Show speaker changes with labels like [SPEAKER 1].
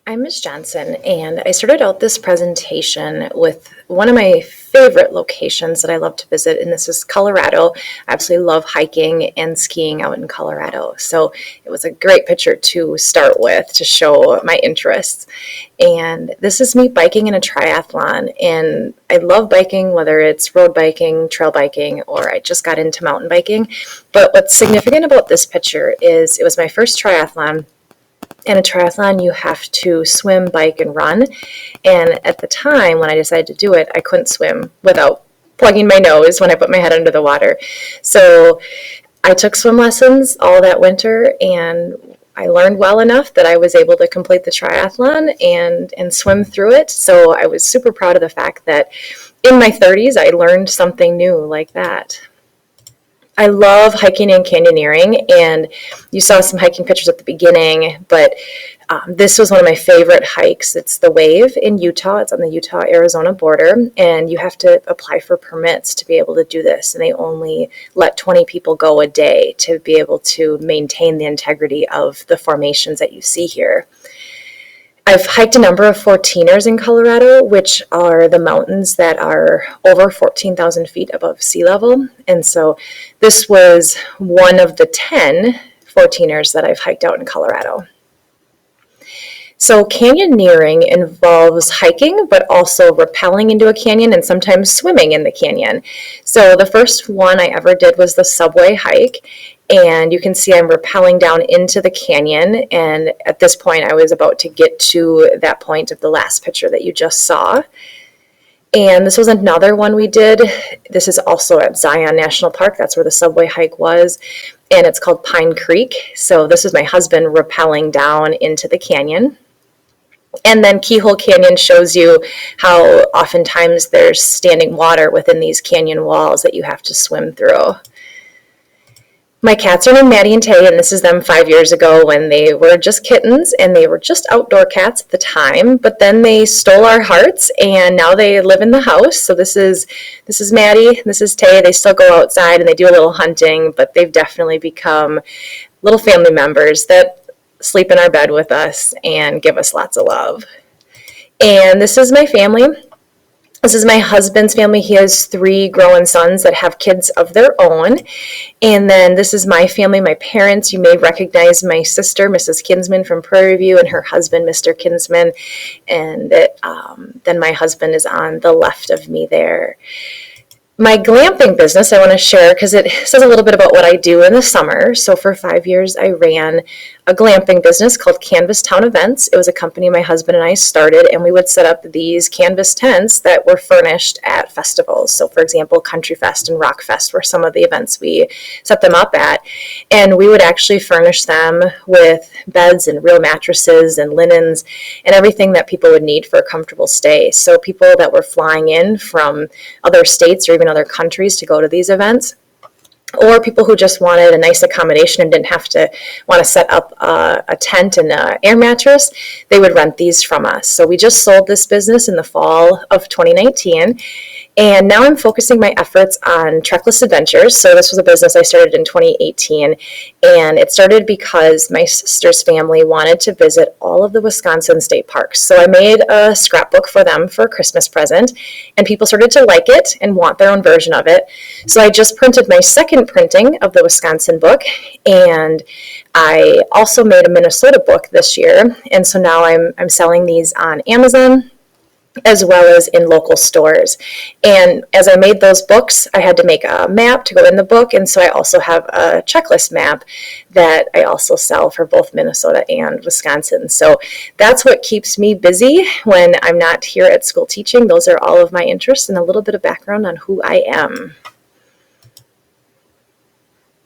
[SPEAKER 1] I'm Ms. Johnson, and I started out this presentation with one of my favorite locations that I love to visit, and this is Colorado. I absolutely love hiking and skiing out in Colorado, so it was a great picture to start with to show my interests. And this is me biking in a triathlon, and I love biking, whether it's road biking, trail biking, or I just got into mountain biking. But what's significant about this picture is it was my first triathlon. In a triathlon, you have to swim, bike, and run. And at the time when I decided to do it, I couldn't swim without plugging my nose when I put my head under the water. So I took swim lessons all that winter, and I learned well enough that I was able to complete the triathlon and swim through it. So I was super proud of the fact that in my 30s, I learned something new like that. I love hiking and canyoneering, and you saw some hiking pictures at the beginning, but this was one of my favorite hikes. It's the Wave in Utah. It's on the Utah-Arizona border, and you have to apply for permits to be able to do this, and they only let 20 people go a day to be able to maintain the integrity of the formations that you see here. I've hiked a number of 14ers in Colorado, which are the mountains that are over 14,000 feet above sea level. And so this was one of the 10 14ers that I've hiked out in Colorado. So canyoneering involves hiking, but also rappelling into a canyon and sometimes swimming in the canyon. So the first one I ever did was the Subway hike. And you can see I'm rappelling down into the canyon. And at this point, I was about to get to that point of the last picture that you just saw. And this was another one we did. This is also at Zion National Park. That's where the Subway hike was. And it's called Pine Creek. So this is my husband rappelling down into the canyon. And then Keyhole Canyon shows you how oftentimes there's standing water within these canyon walls that you have to swim through. My cats are named Maddie and Tay, and this is them 5 years ago when they were just kittens, and they were just outdoor cats at the time, but then they stole our hearts, and now they live in the house. So this is Maddie, this is Tay. They still go outside, and they do a little hunting, but they've definitely become little family members that sleep in our bed with us and give us lots of love. And this is my family. This is my husband's family. He has 3 grown sons that have kids of their own. And then this is my family, my parents. You may recognize my sister, Mrs. Kinsman from Prairie View, and her husband, Mr. Kinsman. And then my husband is on the left of me there. My glamping business I want to share because it says a little bit about what I do in the summer. So for 5 years, I ran a glamping business called Canvas Town Events. It was a company my husband and I started, and we would set up these canvas tents that were furnished at festivals. So for example, Country Fest and Rock Fest were some of the events we set them up at. And we would actually furnish them with beds and real mattresses and linens and everything that people would need for a comfortable stay. So people that were flying in from other states or even other countries to go to these events, or people who just wanted a nice accommodation and didn't have to want to set up a tent and an air mattress, they would rent these from us. So we just sold this business in the fall of 2019. And now I'm focusing my efforts on Trekkless Adventures. So this was a business I started in 2018, and it started because my sister's family wanted to visit all of the Wisconsin state parks. So I made a scrapbook for them for a Christmas present, and people started to like it and want their own version of it. So I just printed my second printing of the Wisconsin book, and I also made a Minnesota book this year. And so now I'm selling these on Amazon, as well as in local stores. And as I made those books, I had to make a map to go in the book, and so I also have a checklist map that I also sell for both Minnesota and Wisconsin. So that's what keeps me busy when I'm not here at school teaching. Those are all of my interests and a little bit of background on who I am.